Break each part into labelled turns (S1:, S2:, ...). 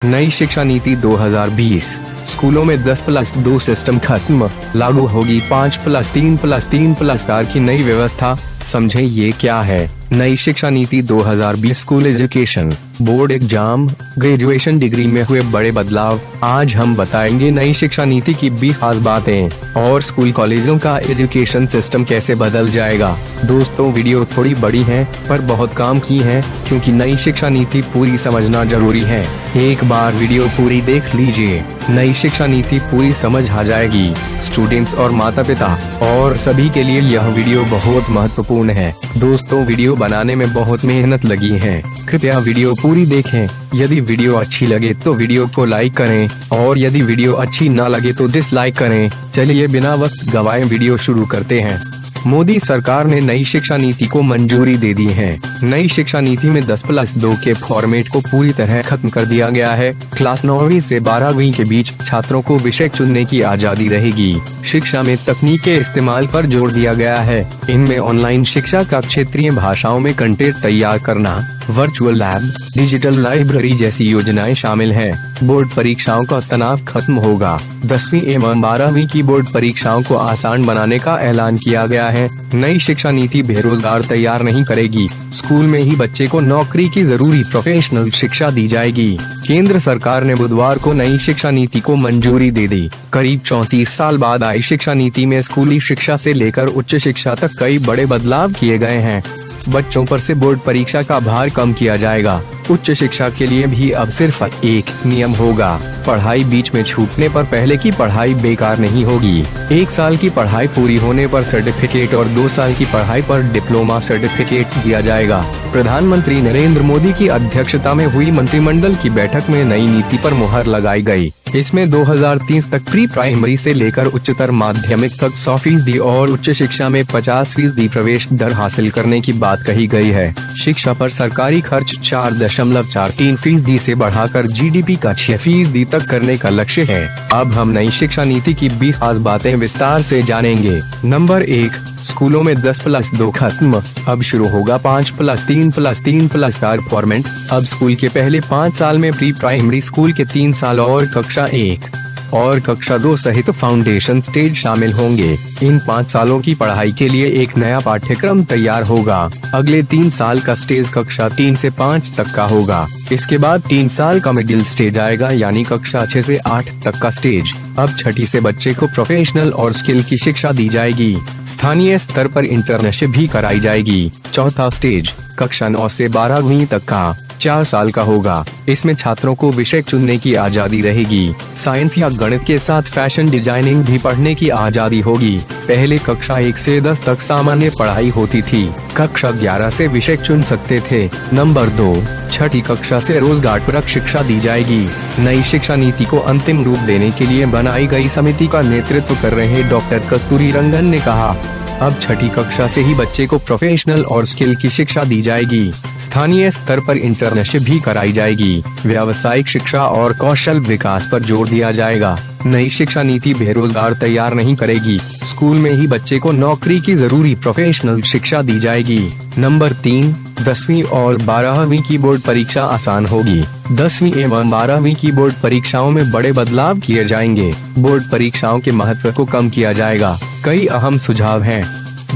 S1: नई शिक्षा नीति 2020 स्कूलों में 10+2 सिस्टम खत्म, लागू होगी 5+3+3+4 की नई व्यवस्था। समझें ये क्या है। नई शिक्षा नीति 2020 school education, board exam, graduation degree में हुए बड़े बदलाव। आज हम बताएंगे नई शिक्षा नीति की 20 खास बातें और स्कूल कॉलेजों का एजुकेशन सिस्टम कैसे बदल जाएगा। दोस्तों वीडियो थोड़ी बड़ी है पर बहुत काम की है, क्योंकि नई शिक्षा नीति पूरी समझना जरूरी है। एक बार वीडियो पूरी देख लीजिए, नई शिक्षा नीति पूरी समझ आ जाएगी। स्टूडेंट्स और माता पिता और सभी के लिए यह वीडियो बहुत महत्वपूर्ण है। दोस्तों वीडियो बनाने में बहुत मेहनत लगी है, कृपया वीडियो पूरी देखें। यदि वीडियो अच्छी लगे तो वीडियो को लाइक करें और यदि वीडियो अच्छी न लगे तो डिसलाइक करें। चलिए बिना वक्त गवाए वीडियो शुरू करते हैं। मोदी सरकार ने नई शिक्षा नीति को मंजूरी दे दी है। नई शिक्षा नीति में 10+2 के फॉर्मेट को पूरी तरह खत्म कर दिया गया है। क्लास 9वीं से 12वीं के बीच छात्रों को विषय चुनने की आजादी रहेगी। शिक्षा में तकनीक के इस्तेमाल पर जोर दिया गया है। इनमें ऑनलाइन शिक्षा का क्षेत्रीय भाषाओं में कंटेंट तैयार करना, वर्चुअल लैब, डिजिटल लाइब्रेरी जैसी योजनाएं शामिल हैं। बोर्ड परीक्षाओं का तनाव खत्म होगा। 10वीं एवं 12वीं की बोर्ड परीक्षाओं को आसान बनाने का ऐलान किया गया है। नई शिक्षा नीति बेरोजगार तैयार नहीं करेगी। स्कूल में ही बच्चे को नौकरी की जरूरी प्रोफेशनल शिक्षा दी जाएगी। केंद्र सरकार ने बुधवार को नई शिक्षा नीति को मंजूरी दे दी। करीब 34 साल बाद आई शिक्षा नीति में स्कूली शिक्षा से लेकर उच्च शिक्षा तक कई बड़े बदलाव किए गए हैं। बच्चों पर से बोर्ड परीक्षा का भार कम किया जाएगा। उच्च शिक्षा के लिए भी अब सिर्फ एक नियम होगा, पढ़ाई बीच में छूटने पर पहले की पढ़ाई बेकार नहीं होगी। 1 साल की पढ़ाई पूरी होने पर सर्टिफिकेट और 2 साल की पढ़ाई पर डिप्लोमा सर्टिफिकेट दिया जाएगा। प्रधानमंत्री नरेंद्र मोदी की अध्यक्षता में हुई मंत्रिमंडल की बैठक में नई नीति पर मुहर लगाई गई। इसमें 2030 तक प्री प्राइमरी से लेकर उच्चतर माध्यमिक तक 100% और उच्च शिक्षा में 50% प्रवेश दर हासिल करने की बात कही गई है। शिक्षा पर सरकारी खर्च 4.43% से बढ़ाकर जीडीपी का 6% तक करने का लक्ष्य है। अब हम नई शिक्षा नीति की 20 खास बातें विस्तार से जानेंगे। नंबर 1, स्कूलों में 10+2 खत्म, अब शुरू होगा 5+3+3+4 फॉर्मेट। अब स्कूल के पहले 5 साल में प्री प्राइमरी स्कूल के 3 साल और कक्षा 1 और कक्षा 2 सहित फाउंडेशन स्टेज शामिल होंगे। इन 5 सालों की पढ़ाई के लिए एक नया पाठ्यक्रम तैयार होगा। अगले 3 साल का स्टेज कक्षा 3 से 5 तक का होगा। इसके बाद 3 साल का मिडिल स्टेज आएगा, यानी कक्षा 6 से 8 तक का स्टेज। अब छठी से बच्चे को प्रोफेशनल और स्किल की शिक्षा दी जाएगी। स्थानीय स्तर पर इंटर्नशिप भी कराई जाएगी। चौथा स्टेज कक्षा 9 से 12वीं तक का 4 साल का होगा। इसमें छात्रों को विषय चुनने की आजादी रहेगी। साइंस या गणित के साथ फैशन डिजाइनिंग भी पढ़ने की आजादी होगी। पहले कक्षा 1 से 10 तक सामान्य पढ़ाई होती थी। कक्षा 11 से विषय चुन सकते थे। नंबर 2, छठी कक्षा से रोजगारपरक शिक्षा दी जाएगी। नई शिक्षा नीति को अंतिम रूप देने के लिए बनाई गई समिति का नेतृत्व कर रहे डॉक्टर कस्तूरी रंगन ने कहा, अब छठी कक्षा से ही बच्चे को प्रोफेशनल और स्किल की शिक्षा दी जाएगी। स्थानीय स्तर पर इंटर्नशिप भी कराई जाएगी। व्यावसायिक शिक्षा और कौशल विकास पर जोर दिया जाएगा। नई शिक्षा नीति बेरोजगार तैयार नहीं करेगी। स्कूल में ही बच्चे को नौकरी की जरूरी प्रोफेशनल शिक्षा दी जाएगी। नंबर 3, 10वीं और 12वीं की बोर्ड परीक्षा आसान होगी। 10वीं एवं 12वीं की बोर्ड परीक्षाओं में बड़े बदलाव किए जाएंगे। बोर्ड परीक्षाओं के महत्व को कम किया जाएगा। कई अहम सुझाव हैं,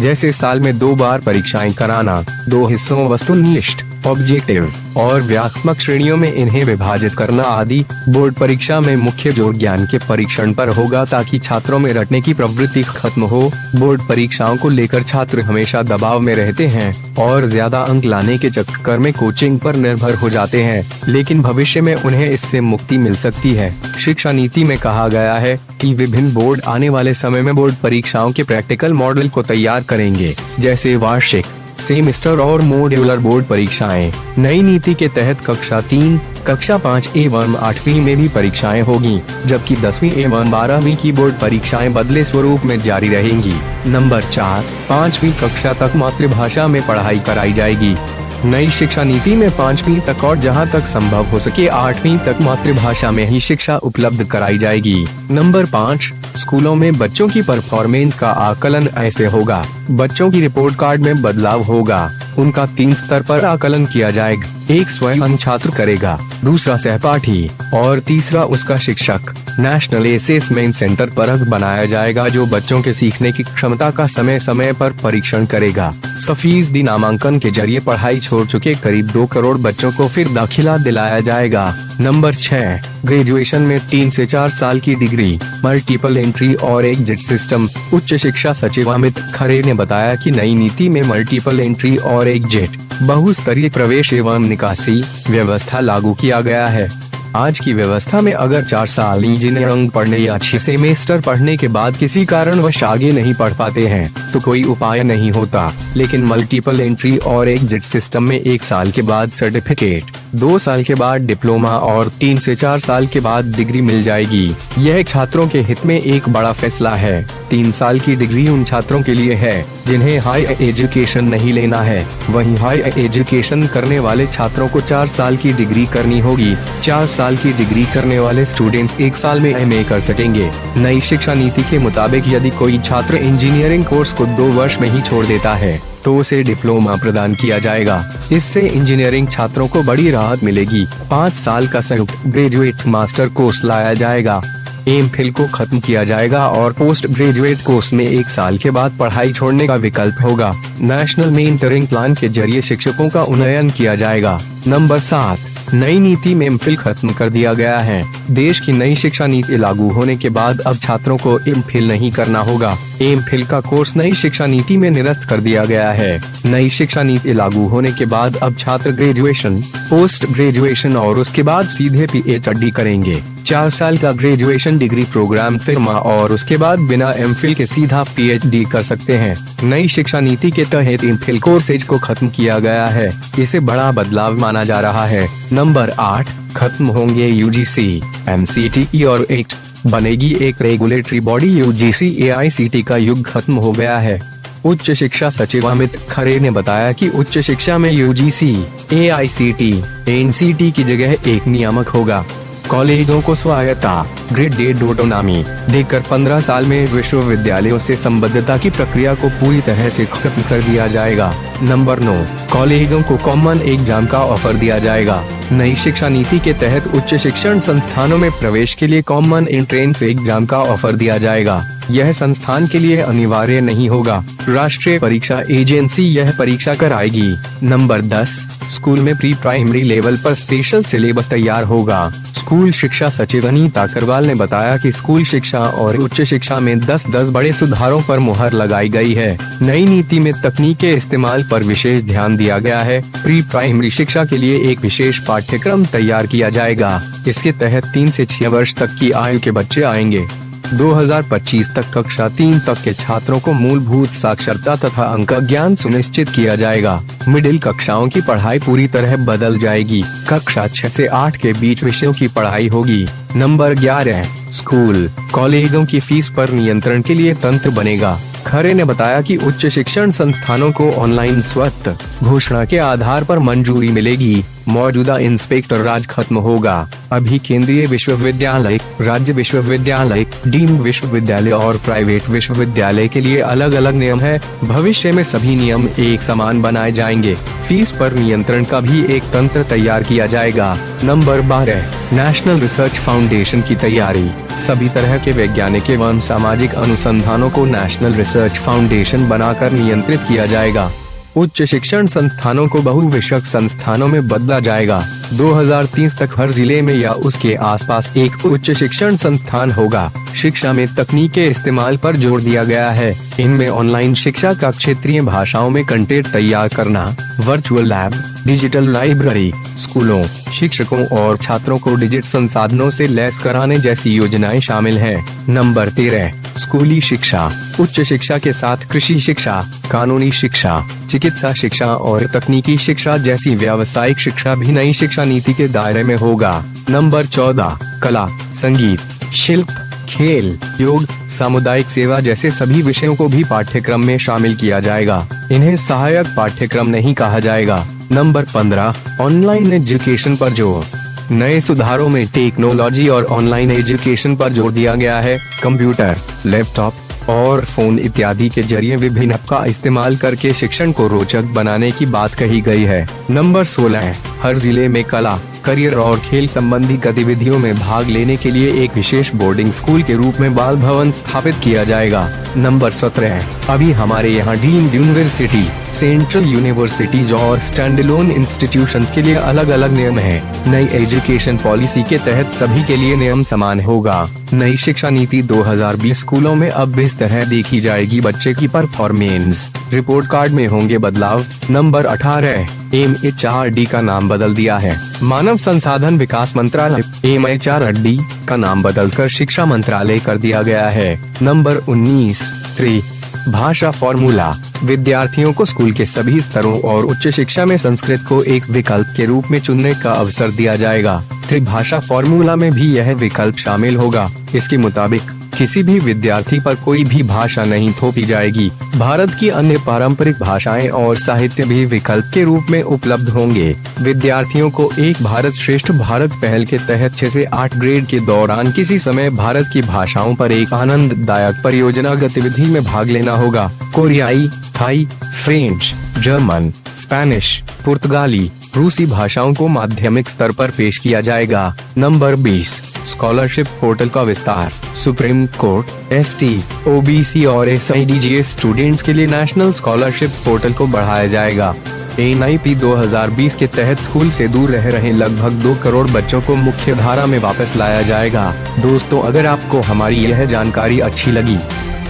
S1: जैसे साल में 2 बार परीक्षाएं कराना, 2 हिस्सों वस्तुनिष्ठ, ऑब्जेक्टिव और व्याख्यात्मक श्रेणियों में इन्हें विभाजित करना आदि। बोर्ड परीक्षा में मुख्य जोर ज्ञान के परीक्षण पर होगा, ताकि छात्रों में रटने की प्रवृत्ति खत्म हो। बोर्ड परीक्षाओं को लेकर छात्र हमेशा दबाव में रहते हैं और ज्यादा अंक लाने के चक्कर में कोचिंग पर निर्भर हो जाते हैं, लेकिन भविष्य में उन्हें इससे मुक्ति मिल सकती है। शिक्षा नीति में कहा गया है कि विभिन्न बोर्ड आने वाले समय में बोर्ड परीक्षाओं के प्रैक्टिकल मॉडल को तैयार करेंगे, जैसे वार्षिक, सेमेस्टर और मॉड्यूलर बोर्ड परीक्षाएं। नई नीति के तहत कक्षा 3, कक्षा 5 एवं 8वीं में भी परीक्षाएं होगी, जबकि 10वीं एवं 12वीं की बोर्ड परीक्षाएं बदले स्वरूप में जारी रहेंगी। नंबर 4, 5वीं कक्षा तक मातृभाषा में पढ़ाई कराई जाएगी। नई शिक्षा नीति में 5वीं तक और जहां तक संभव हो सके 8वीं तक मातृभाषा में ही शिक्षा उपलब्ध कराई जाएगी। नंबर 5, स्कूलों में बच्चों की परफॉर्मेंस का आकलन ऐसे होगा। बच्चों की रिपोर्ट कार्ड में बदलाव होगा। उनका 3 स्तर पर आकलन किया जाएगा। एक स्वयं छात्र करेगा, दूसरा सहपाठी और तीसरा उसका शिक्षक। नेशनल असेसमेंट सेंटर पर बनाया जाएगा जो बच्चों के सीखने की क्षमता का समय समय पर परीक्षण करेगा। सफीजदी नामांकन के जरिए पढ़ाई छोड़ चुके करीब 2 करोड़ बच्चों को फिर दाखिला दिलाया जाएगा। नंबर 6, ग्रेजुएशन में 3 से 4 साल की डिग्री, मल्टीपल एंट्री और एग्जिट सिस्टम। उच्च शिक्षा सचिव अमित खरे ने बताया कि नई नीति में मल्टीपल एंट्री और एग्जिट बहुस्तरीय प्रवेश एवं निकासी व्यवस्था लागू किया गया है। आज की व्यवस्था में अगर 4 साल इंजीनियरिंग पढ़ने या 6 सेमेस्टर पढ़ने के बाद किसी कारणवश आगे नहीं पढ़ पाते हैं तो कोई उपाय नहीं होता, लेकिन मल्टीपल एंट्री और एग्जिट सिस्टम में 1 साल के बाद सर्टिफिकेट, 2 साल के बाद डिप्लोमा और 3 से 4 साल के बाद डिग्री मिल जाएगी। यह छात्रों के हित में एक बड़ा फैसला है। 3 साल की डिग्री उन छात्रों के लिए है जिन्हें हाई एजुकेशन नहीं लेना है, वहीं हाई एजुकेशन करने वाले छात्रों को 4 साल की डिग्री करनी होगी। 4 साल की डिग्री करने वाले स्टूडेंट्स 1 साल में MA कर सकेंगे। नई शिक्षा नीति के मुताबिक यदि कोई छात्र इंजीनियरिंग कोर्स को 2 वर्ष में ही छोड़ देता है तो उसे डिप्लोमा प्रदान किया जाएगा। इससे इंजीनियरिंग छात्रों को बड़ी राहत मिलेगी। 5 साल का संयुक्त ग्रेजुएट मास्टर कोर्स लाया जाएगा। एमफिल को खत्म किया जाएगा और पोस्ट ग्रेजुएट कोर्स में 1 साल के बाद पढ़ाई छोड़ने का विकल्प होगा। नेशनल मेंटरिंग प्लान के जरिए शिक्षकों का उन्नयन किया जाएगा। नंबर 7, नई नीति में एमफिल खत्म कर दिया गया है। देश की नई शिक्षा नीति लागू होने के बाद अब छात्रों को एमफिल नहीं करना होगा। एमफिल का कोर्स नई शिक्षा नीति में निरस्त कर दिया गया है। नई शिक्षा नीति लागू होने के बाद अब छात्र ग्रेजुएशन, पोस्ट ग्रेजुएशन और उसके बाद सीधे PhD करेंगे। 4 साल का ग्रेजुएशन डिग्री प्रोग्राम फर्मा और उसके बाद बिना एमफिल के सीधा PhD कर सकते हैं। नई शिक्षा नीति के तहत एमफिल कोर्सेज को खत्म किया गया है। इसे बड़ा बदलाव माना जा रहा है। नंबर 8, खत्म होंगे UGC, MCTE और एक्ट, बनेगी एक रेगुलेटरी बॉडी। UGC AICTE का युग खत्म हो गया है। उच्च शिक्षा सचिव अमित खरे ने बताया कि उच्च शिक्षा में UGC, AICTE, NCT की जगह एक नियामक होगा। कॉलेजों को स्वायत्ता, ग्रेडेड ऑटोनॉमी देकर 15 साल में विश्वविद्यालयों से संबद्धता की प्रक्रिया को पूरी तरह से खत्म कर दिया जाएगा। नंबर 9, कॉलेजों को कॉमन एग्जाम का ऑफर दिया जाएगा। नई शिक्षा नीति के तहत उच्च शिक्षण संस्थानों में प्रवेश के लिए कॉमन एंट्रेंस एग्जाम का ऑफर दिया जाएगा। यह संस्थान के लिए अनिवार्य नहीं होगा। राष्ट्रीय परीक्षा एजेंसी यह परीक्षा कराएगी। नंबर 10, स्कूल में प्री प्राइमरी लेवल पर स्पेशल सिलेबस तैयार होगा। स्कूल शिक्षा सचिव अनीता करवाल ने बताया कि स्कूल शिक्षा और उच्च शिक्षा में 10 बड़े सुधारों पर मुहर लगाई गई है। नई नीति में तकनीक के इस्तेमाल पर विशेष ध्यान दिया गया है। प्री प्राइमरी शिक्षा के लिए एक विशेष पाठ्यक्रम तैयार किया जाएगा। इसके तहत 3 से 6 वर्ष तक की आयु के बच्चे आएंगे। 2025 तक कक्षा 3 तक के छात्रों को मूलभूत साक्षरता तथा अंक ज्ञान सुनिश्चित किया जाएगा। मिडिल कक्षाओं की पढ़ाई पूरी तरह बदल जाएगी। कक्षा 6 से 8 के बीच विषयों की पढ़ाई होगी। नंबर 11, स्कूल कॉलेजों की फीस पर नियंत्रण के लिए तंत्र बनेगा। खरे ने बताया कि उच्च शिक्षण संस्थानों को ऑनलाइन स्वत घोषणा के आधार पर मंजूरी मिलेगी। मौजूदा इंस्पेक्टर राज खत्म होगा। अभी केंद्रीय विश्वविद्यालय, राज्य विश्वविद्यालय, डीम्ड विश्वविद्यालय और प्राइवेट विश्वविद्यालय के लिए अलग अलग नियम है। भविष्य में सभी नियम एक समान बनाए जाएंगे। फीस पर नियंत्रण का भी एक तंत्र तैयार किया जाएगा। नंबर 12, नेशनल रिसर्च फाउंडेशन की तैयारी। सभी तरह के वैज्ञानिक एवं सामाजिक अनुसंधानों को नेशनल रिसर्च फाउंडेशन बनाकर नियंत्रित किया जाएगा। उच्च शिक्षण संस्थानों को बहुविषयक संस्थानों में बदला जाएगा। 2030 तक हर जिले में या उसके आसपास एक उच्च शिक्षण संस्थान होगा। शिक्षा में तकनीक के इस्तेमाल पर जोर दिया गया है। इनमें ऑनलाइन शिक्षा का क्षेत्रीय भाषाओं में कंटेंट तैयार करना, वर्चुअल लैब, डिजिटल लाइब्रेरी, स्कूलों, शिक्षकों और छात्रों को डिजिटल संसाधनों से लैस कराने जैसी योजनाएं शामिल हैं। नंबर 13, स्कूली शिक्षा। उच्च शिक्षा के साथ कृषि शिक्षा, कानूनी शिक्षा, चिकित्सा शिक्षा और तकनीकी शिक्षा जैसी व्यावसायिक शिक्षा भी नई शिक्षा नीति के दायरे में होगा। नंबर 14, कला, संगीत, शिल्प, खेल, योग, सामुदायिक सेवा जैसे सभी विषयों को भी पाठ्यक्रम में शामिल किया जाएगा। इन्हें सहायक पाठ्यक्रम नहीं कहा जाएगा। नंबर 15, ऑनलाइन एजुकेशन पर जोर। नए सुधारों में टेक्नोलॉजी और ऑनलाइन एजुकेशन पर जोर दिया गया है। कंप्यूटर, लैपटॉप, और फोन इत्यादि के जरिए विभिन्न ऐप का इस्तेमाल करके शिक्षण को रोचक बनाने की बात कही गई है। नंबर 16, हर जिले में कला, करियर और खेल संबंधी गतिविधियों में भाग लेने के लिए एक विशेष बोर्डिंग स्कूल के रूप में बाल भवन स्थापित किया जाएगा। नंबर 17, अभी हमारे यहाँ डीम्ड यूनिवर्सिटी, सेंट्रल यूनिवर्सिटीज और स्टैंड अलोन इंस्टीट्यूशंस के लिए अलग अलग नियम हैं। नई एजुकेशन पॉलिसी के तहत सभी के लिए नियम समान होगा। नई शिक्षा नीति 2020 स्कूलों में अब इस तरह देखी जाएगी बच्चे की परफॉर्मेंस। रिपोर्ट कार्ड में होंगे बदलाव। नंबर 18, MHRD का नाम बदल दिया है। मानव संसाधन विकास मंत्रालय MHRD का नाम बदलकर शिक्षा मंत्रालय कर दिया गया है। नंबर 19, भाषा फॉर्मूला, विद्यार्थियों को स्कूल के सभी स्तरों और उच्च शिक्षा में संस्कृत को एक विकल्प के रूप में चुनने का अवसर दिया जाएगा। त्रिभाषा फॉर्मूला में भी यह विकल्प शामिल होगा। इसके मुताबिक किसी भी विद्यार्थी पर कोई भी भाषा नहीं थोपी जाएगी। भारत की अन्य पारंपरिक भाषाएं और साहित्य भी विकल्प के रूप में उपलब्ध होंगे। विद्यार्थियों को एक भारत श्रेष्ठ भारत पहल के तहत 6 से 8 ग्रेड के दौरान किसी समय भारत की भाषाओं पर एक आनंददायक परियोजना गतिविधि में भाग लेना होगा। कोरियाई, थाई, फ्रेंच, जर्मन, स्पेनिश, पुर्तगाली, रूसी भाषाओं को माध्यमिक स्तर पर पेश किया जाएगा। नंबर 20, स्कॉलरशिप पोर्टल का विस्तार। सुप्रीम कोर्ट ST, OBC और SIDGS स्टूडेंट्स के लिए नेशनल स्कॉलरशिप पोर्टल को बढ़ाया जाएगा। NIP 2020 के तहत स्कूल से दूर रह रहे लगभग 2 करोड़ बच्चों को मुख्य धारा में वापस लाया जाएगा। दोस्तों, अगर आपको हमारी यह जानकारी अच्छी लगी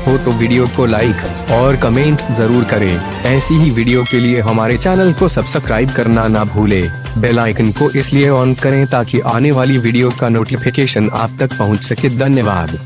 S1: हो तो वीडियो को लाइक और कमेंट जरूर करें। ऐसी ही वीडियो के लिए हमारे चैनल को सब्सक्राइब करना ना भूले। बेल आइकन को इसलिए ऑन करें ताकि आने वाली वीडियो का नोटिफिकेशन आप तक पहुंच सके। धन्यवाद।